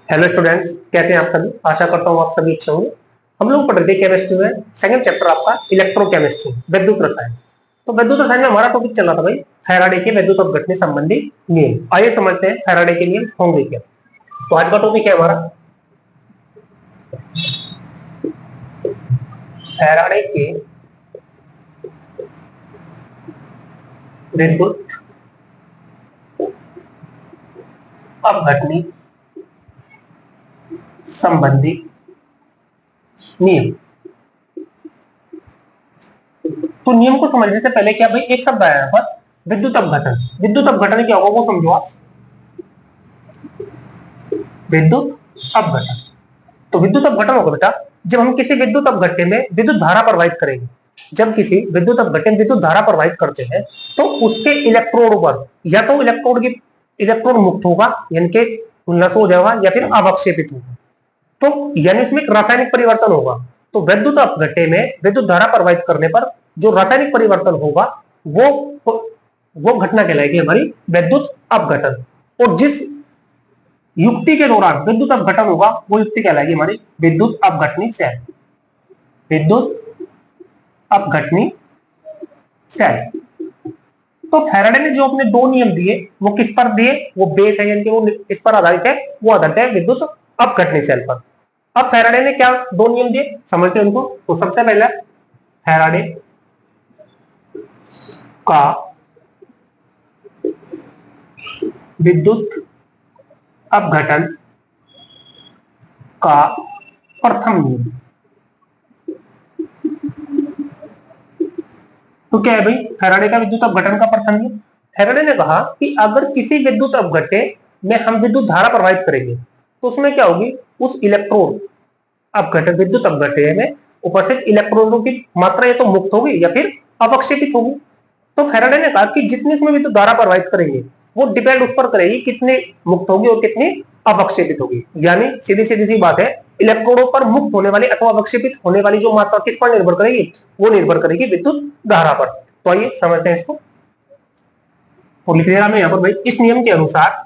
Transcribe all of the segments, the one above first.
Hello students, कैसे हैं आप सभी। आशा करता हूँ आप सभी अच्छे होंगे। हम लोग पढ़ रहे थे केमिस्ट्री में सेकंड चैप्टर आपका इलेक्ट्रोकेमिस्ट्री, विद्युत रसायन। तो विद्युत रसायन में हमारा टॉपिक चल रहा था भाई फैराडे के विद्युत अपघटन संबंधी नियम। आइए समझते हैं फैराडे के नियम होंगे क्या। तो आज का टॉपिक है हमारा फैराडे के विद्युत अपघटनी संबंधी नियम। तो नियम को समझने से पहले क्या भाई एक शब्द आया यहाँ पर, विद्युत अपघटन। विद्युत अपघटन क्या होगा वो समझो आप। विद्युत अपघटन, तो विद्युत अपघटन होगा बेटा जब हम किसी विद्युत अपघटन में विद्युत धारा प्रवाहित करेंगे। जब किसी विद्युत अपघटन विद्युत धारा प्रवाहित करते हैं तो उसके इलेक्ट्रोड पर या तो इलेक्ट्रॉन मुक्त होगा यानी कि नष्ट हो जाएगा या फिर अवक्षेपित होगा। तो यानी इसमें एक रासायनिक परिवर्तन होगा। तो विद्युत अपघटन में विद्युत धारा प्रवाहित करने पर जो रासायनिक परिवर्तन होगा वो घटना कहलाएगी हमारी विद्युत अपघटन। और जिस युक्ति के दौरान विद्युत अपघटन होगा वो युक्ति कहलाएगी हमारी विद्युत अपघटनी सेल। विद्युत अपघटनी सेल। तो फैराडे ने जो अपने दो नियम दिए वो किस पर दिए, वो बेस है यानी कि वो इस पर आधारित है, वो आधारित है विद्युत अपघटनी सेल पर। अब फैराडे ने क्या दो नियम दिए समझते हैं उनको। तो सबसे पहला फैराडे का विद्युत अपघटन का प्रथम नियम। तो क्या है भाई फैराडे का विद्युत अपघटन का प्रथम नियम। फैराडे ने कहा कि अगर किसी विद्युत अपघटन में हम विद्युत धारा प्रवाहित करेंगे तो उसमें क्या होगी, उस इलेक्ट्रॉन अपघटन विद्युत अपघटन में उपस्थित इलेक्ट्रॉनों की मात्रा या तो मुक्त होगी या फिर अवक्षेपित होगी। तो फैराडे ने कहा कि जितनी इसमें विद्युत धारा प्रवाहित करेंगे वो डिपेंड उस पर करेगी कितनी मुक्त होगी और कितनी अवक्षेपित होगी। यानी सीधी सीधी सी बात है, इलेक्ट्रोडों पर मुक्त होने वाली अथवा अवक्षेपित होने वाली जो मात्रा किस पर निर्भर करेगी, वो निर्भर करेगी विद्युत धारा पर। तो आइए समझते हैं इसको। और लिख दिया यहाँ पर भाई इस नियम के अनुसार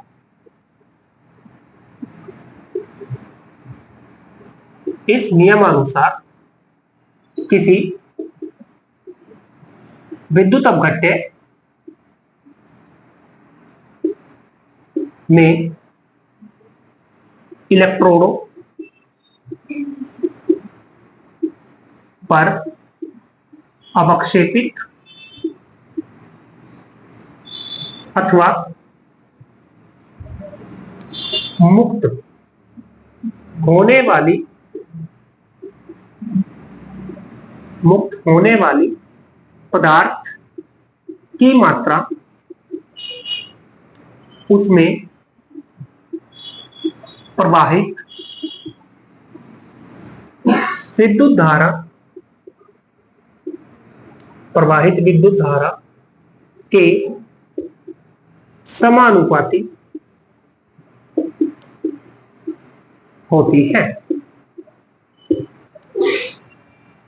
इस नियमानुसार किसी विद्युत अपघटन में इलेक्ट्रोडों पर अवक्षेपित अथवा मुक्त होने वाली पदार्थ की मात्रा उसमें प्रवाहित विद्युत धारा के समानुपाती होती है।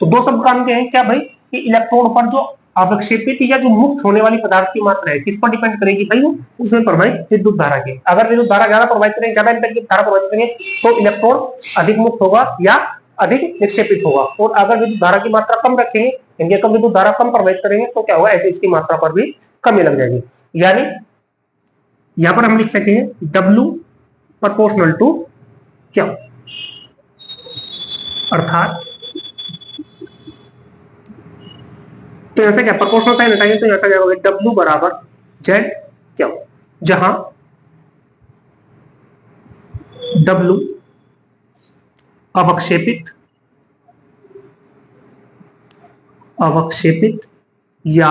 तो दो शब्द काम के हैं क्या भाई कि इलेक्ट्रॉन पर जो अवक्षेपित या जो मुक्त होने वाली पदार्थ की मात्रा है किस पर डिपेंड करेगी भाई, वो उसमें प्रवाहित विद्युत धारा के। अगर विद्युत धारा ज्यादा प्रवाहित करेंगे, ज्यादा इलेक्ट्रिक धारा प्रवाहित करेंगे तो इलेक्ट्रॉन अधिक मुक्त होगा या अधिक निक्षेपित होगा। और अगर विद्युत धारा की मात्रा कम रखेंगे यानी कम विद्युत धारा कम प्रवाहित करेंगे तो क्या होगा, ऐसे इसकी मात्रा पर भी कमी लग जाएगी। यानी यहां पर हम लिख सकेंगे W प्रोपोर्शनल टू क्या, अर्थात तो ऐसा क्या प्रोपोर्शनल साइन हटाएंगे तो ऐसा क्या होगा W बराबर Z क्या, जहां W अवक्षेपित या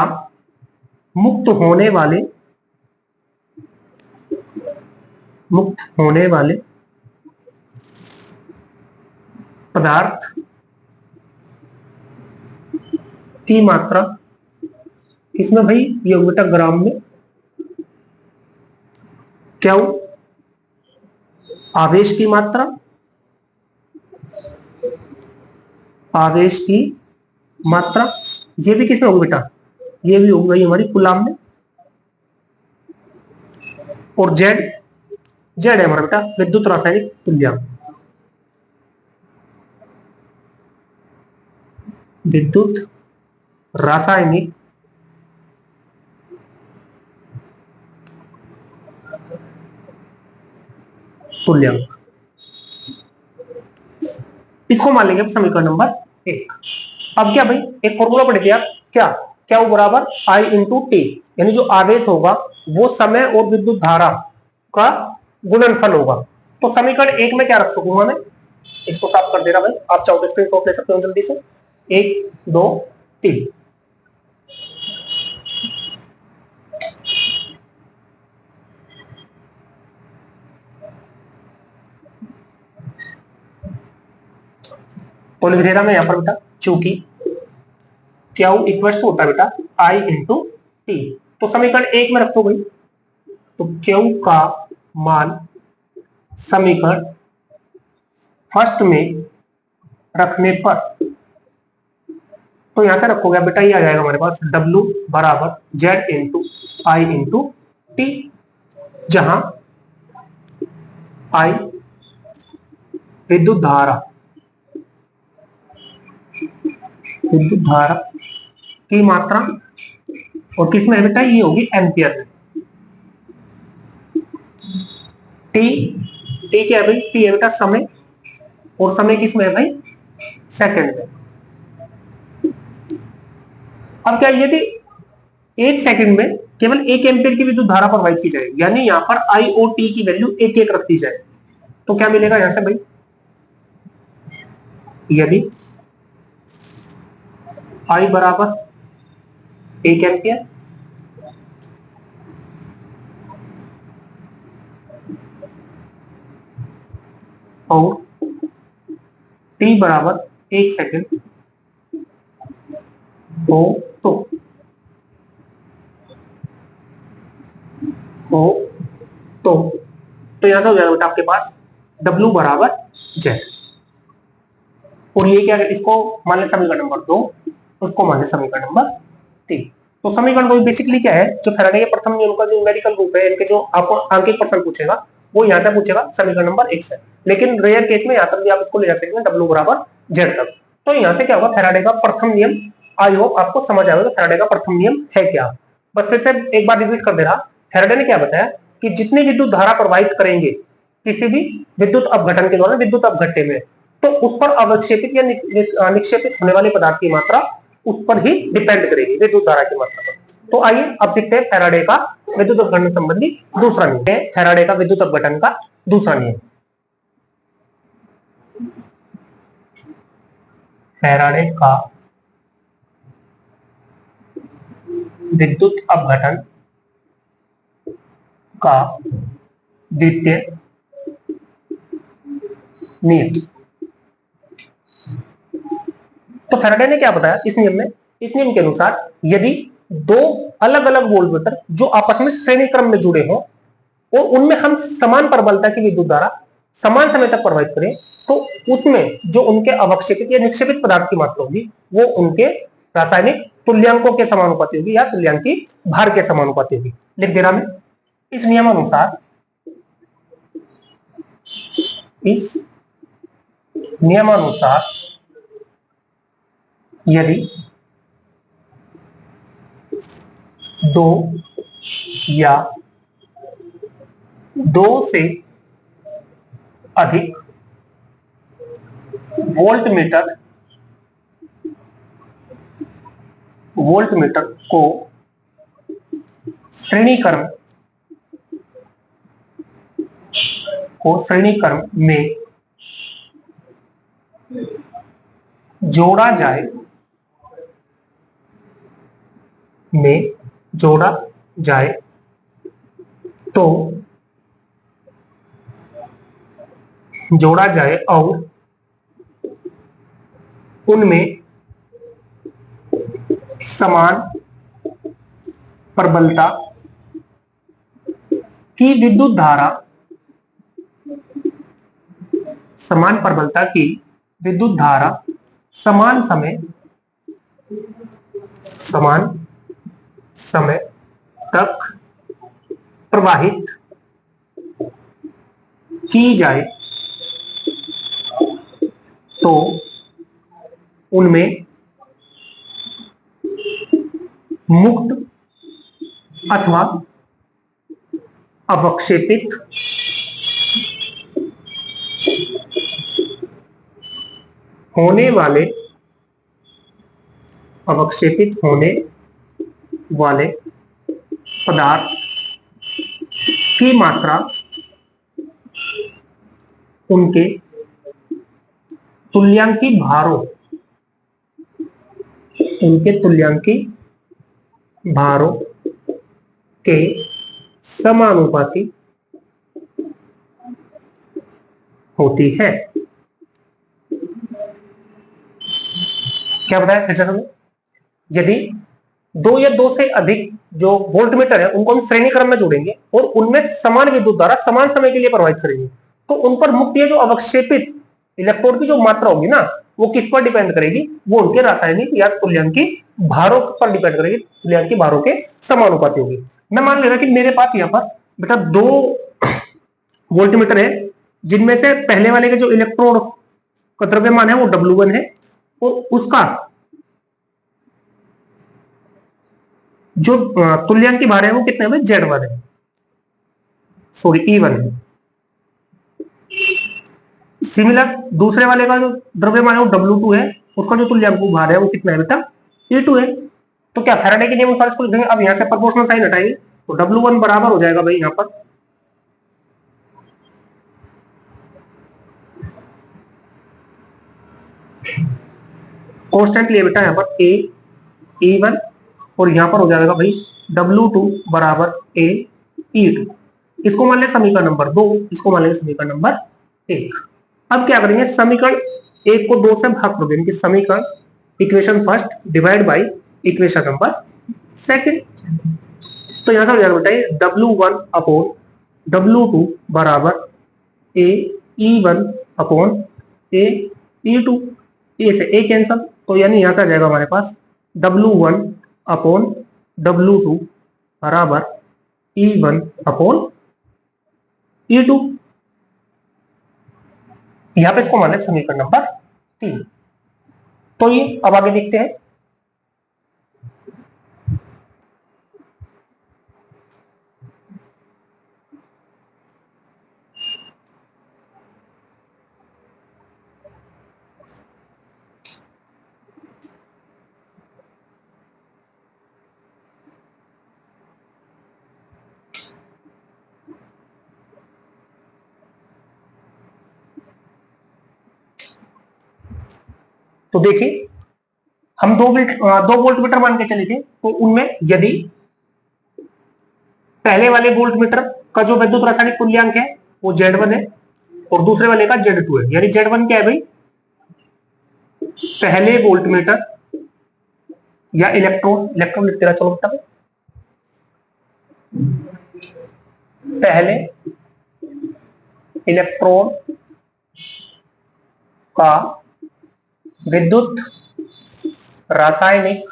मुक्त होने वाले पदार्थ की मात्रा किसमें भाई, ये बेटा ग्राम में। क्या आवेश की मात्रा, ये भी किसमें होगी बेटा, ये भी होगी हमारी कूलाम में। और Z जेड है हमारा बेटा विद्युत रासायनिक तुल्यांक। विद्युत रासायनिक तुल्यांक, इसको मान लेंगे समीकरण नंबर 1। अब क्या भाई, एक फॉर्मूला पढ़े थे आप, क्या क्या बराबर आई इंटू टी, यानी जो आवेश होगा वो समय और विद्युत धारा का गुणनफल होगा। तो समीकरण 1 में क्या रख सकूंगा मैं, इसको साफ कर दे रहा भाई, आप चाहो तो स्क्रीनशॉट ले सकते हो जल्दी से। 1 2 3, तो लिख दे रहा मैं यहां पर बेटा, चूंकि क्यू इक्वल टू होता है बेटा आई इंटू टी, तो समीकरण 1 में रख दो भाई। तो क्यू का मान समीकरण फर्स्ट में रखने पर, तो यहां से रखोगे बेटा, ये आ जाएगा हमारे पास W बराबर Z इंटू आई इंटू टी, जहां आई विद्युत धारा की मात्रा, और किसमें है बेटा, ये होगी एम्पियर में। टी टी क्या है भाई, टी है बेटा समय, और समय किसमें है भाई, सेकंड में। अब क्या, यदि 1 सेकंड में केवल 1 एम्पियर की विद्युत धारा प्रवाहित की जाएगी, यानी यहां पर आई और टी की वैल्यू 1 1 रख दी जाए, तो क्या मिलेगा यहां से भाई, यदि आई बराबर 1 एम्पियर और टी बराबर 1 सेकंड हो, तो तो यहां से हो जाएगा बेटा आपके पास W बराबर Z, और ये क्या है, इसको मान लें समीकरण नंबर 2, उसको मान लें समीकरण नंबर 3। तो समीकरण 2 बेसिकली क्या है, जो फैराडे के प्रथम नियम का जो न्यूमेरिकल रूप है, इनके जो आपको आंकिक प्रश्न पूछेगा वो यहां से पूछेगा समीकरण नंबर 1 से, लेकिन रेयर केस में यहां तक भी आप इसको ले जा सकते हैं W बराबर Z तक। तो यहां से क्या होगा, फैराडे का प्रथम नियम, आई होप आपको समझ आएगा फैराडे का प्रथम नियम है क्या। बस फिर से एक बार रिपीट कर दे रहा, फैराडे ने क्या बताया कि जितनी विद्युत धारा प्रवाहित करेंगे किसी भी विद्युत अपघटन के दौरान विद्युत अपघट्य में, तो उस पर अवक्षेपित या निक्षेपित होने वाले पदार्थ की मात्रा उस पर ही डिपेंड करेगी, विद्युत धारा की मात्रा पर। तो आइए अब सीखते हैं फैराडे का विद्युत अपघटन संबंधी दूसरा नियम, फैराडे का विद्युत अपघटन का दूसरा नियम। फैराडे का विद्युत अपघटन का द्वितीय नियम। तो फैराडे ने क्या बताया इस नियम में, इस नियम के अनुसार यदि दो अलग अलग वोल्टमीटर जो आपस में श्रेणी क्रम में जुड़े हों और उनमें हम समान प्रबलता की विद्युत धारा समान समय तक प्रवाहित करें, तो उसमें जो उनके अवक्षेपित या निक्षेपित पदार्थ की मात्रा होगी वो उनके रासायनिक तुल्यांकों के समानुपाती होगी या तुल्यांकी भार के समानुपाती होगी। लिख दे रहा मैं, इस नियमानुसार, इस नियमानुसार यदि दो या दो से अधिक वोल्टमीटर को श्रेणी क्रम में जोड़ा जाए, तो जोड़ा जाए और उनमें समान प्रबलता की विद्युत धारा समान समय तक प्रवाहित की जाए तो उनमें मुक्त अथवा अवक्षेपित होने वाले पदार्थ की मात्रा उनके तुल्यांकी भारों के समानुपाती होती है। क्या बताया फिर से समझो। यदि दो या दो से अधिक जो वोल्टमीटर है उनको हम श्रेणी क्रम में जोड़ेंगे और उनमें समान विद्युत धारा समान समय के लिए प्रवाहित करेंगे तो उन पर मुक्त ये जो अवक्षेपित इलेक्ट्रॉन की जो मात्रा होगी ना वो किस पर डिपेंड करेगी, वो उनके रासायनिक या तुल्यांकी भारों पर डिपेंड करेगी, तुल्यांकी भारों के समानुपाती होगी। मैं मान ले रहा कि मेरे पास यहाँ पर बेटा दो वोल्टमीटर है जिनमें से पहले वाले के जो इलेक्ट्रोड का द्रव्यमान है वो W1 है और उसका जो तुल्यांकी भार है वो कितने है Z1 है, सॉरी E1 है। सिमिलर दूसरे वाले का जो द्रव्यमान है वो W2 है, उसका जो तुल्यांक भार है वो कितना है बेटा E2 है। तो क्या फैराडे के नियम अनुसार इसको लिखेंगे। अब यहां से प्रोपोर्शनल साइन हटाएंगे तो W1 बराबर हो जाएगा भाई यहां पर कांस्टेंट लिए बेटा यहां पर A E1 और यहां पर हो जाएगा भाई W2 बराबर A E2। इसको मान ले समीकरण नंबर 2, इसको मान लेंगे समीकरण नंबर 1। अब क्या करेंगे, समीकरण 1 को 2 से भाग कर देंगे, समीकरण equation first divide by equation number second. तो यहां से हो जाएगा बेटा W1 अपॉन W2 बराबर A E1 upon A E2। ए से ए कैंसल, तो यानी यहां से आ जाएगा हमारे पास W1 अपॉन W2 बराबर E1 अपॉन E2। यहां पे इसको मान लें समीकरण नंबर 3। तो ये अब आगे देखते हैं। तो देखिए हम दो वोल्टमीटर मान के चले थे, तो उनमें यदि पहले वाले वोल्टमीटर का जो विद्युत रासायनिक तुल्यांक है वो Z1 है और दूसरे वाले का Z2 है। यानी Z1 क्या है भाई, पहले वोल्टमीटर या इलेक्ट्रॉन लिख तेरा, चलो बेटा पहले इलेक्ट्रॉन का विद्युत रासायनिक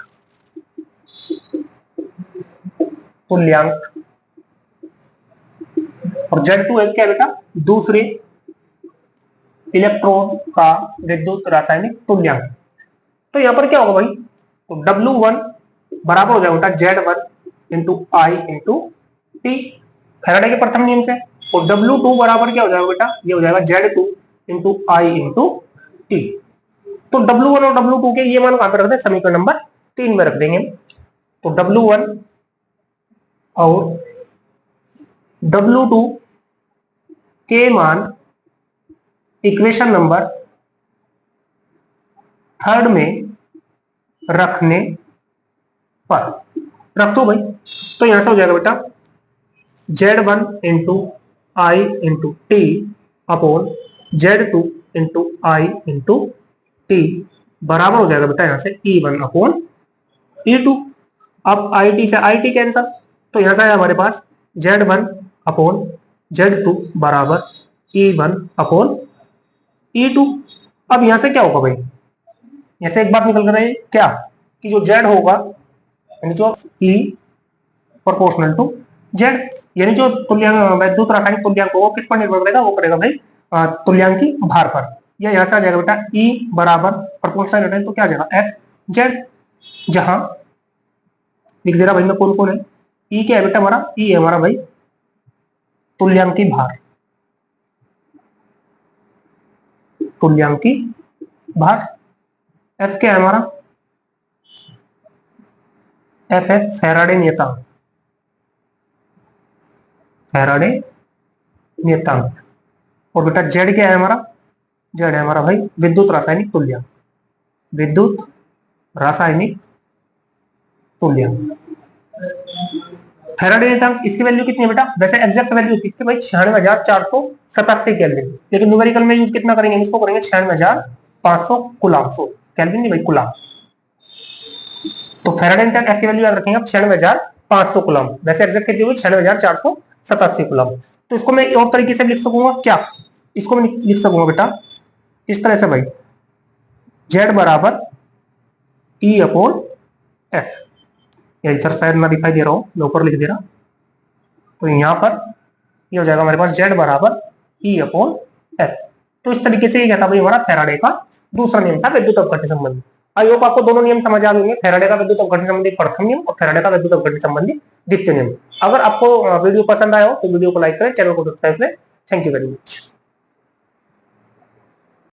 तुल्यांक और Z2 है क्या बेटा, दूसरे इलेक्ट्रॉन का विद्युत रासायनिक तुल्यांक। तो यहां पर क्या होगा भाई, तो W1 बराबर हो जाएगा Z1 into I into T Faraday के प्रथम नियम से, और W2 बराबर क्या हो जाएगा बेटा, ये हो जाएगा Z2 into I into T। तो W1 और W2 के ये मान कहां पर रख दें, समीकरण नंबर 3 में रख देंगे। तो W1 और W2 के मान इक्वेशन नंबर 3 में रखने पर रख दो भाई। तो यहां से हो जाएगा बेटा Z1 into I into T upon Z2 into I into T बराबर हो जाएगा बेटा यहां से E1 अपॉन E2। अब IT से IT कैंसल, तो यहां से आया हमारे पास Z1 अपॉन Z2 बराबर E1 अपॉन E2। अब यहां से क्या होगा भाई, यहां से एक बात निकल कर रही है क्या, कि जो Z होगा यानी जो E प्रोपोर्शनल टू जेड, यानी जो तुल्यांक वैद्युत रासायनिक तुल्यांक वो किस पर निर्भर करेगा, वो करेगा भाई तुल्यांकी भार पर। या यहाँ से आ जाएगा बेटा E बराबर प्रोपोर्शनल तो क्या आ जाएगा एफ जेड, जहां लिख दे रहा भाई मैं कौन कौन है। ई क्या है बेटा हमारा, ई है हमारा भाई तुल्यांकी भार, तुल्यांकी भार। एफ क्या है हमारा, एफ है फैराडे नियतांक, फैराडे नियतांक। और बेटा जेड क्या है हमारा, जेड है हमारा भाई विद्युत रासायनिक तुल्यांक, विद्युत रासायनिक तुल्यांक। फैराडे नियतांक इसकी वैल्यू कितनी है बेटा, वैसे एग्जैक्ट वैल्यू होती है भाई 96,487 केल्विन, लेकिन न्यूमेरिकल में यूज कितना करेंगे, इसको करेंगे 96,500 कूलम्ब, केल्विन नहीं भाई कूलम्ब। तो फैराडे नियतांक एफ की वैल्यू याद रखेंगे आप 96,500 कूलम्ब, वैसे एग्जैक्ट कितनी हुई 96,487 कूलम्ब। तो इसको मैं और तरीके से लिख सकूंगा क्या, इसको मैं लिख सकूंगा बेटा इस तरह से भाई, जेड बराबर ई अपॉन एफ, या इधर शायद ना दिखाई दे रहा हूं, मैं ऊपर लिख दे रहा, तो यहाँ पर ये हो जाएगा हमारे पास जेड बराबर ई अपॉन एफ। तो इस तरीके से ये क्या था भाई हमारा फैराडे का दूसरा नियम था विद्युत अपघटन संबंधी। आई होप आपको दोनों नियम समझ आ गए, फैराडे का विद्युत अपघटन संबंधी प्रथम नियम और फैराडे का विद्युत अपघटन संबंधी द्वितीय नियम। अगर आपको वीडियो पसंद आया हो तो वीडियो को लाइक करें, चैनल को सब्सक्राइब करें। Thank you very much.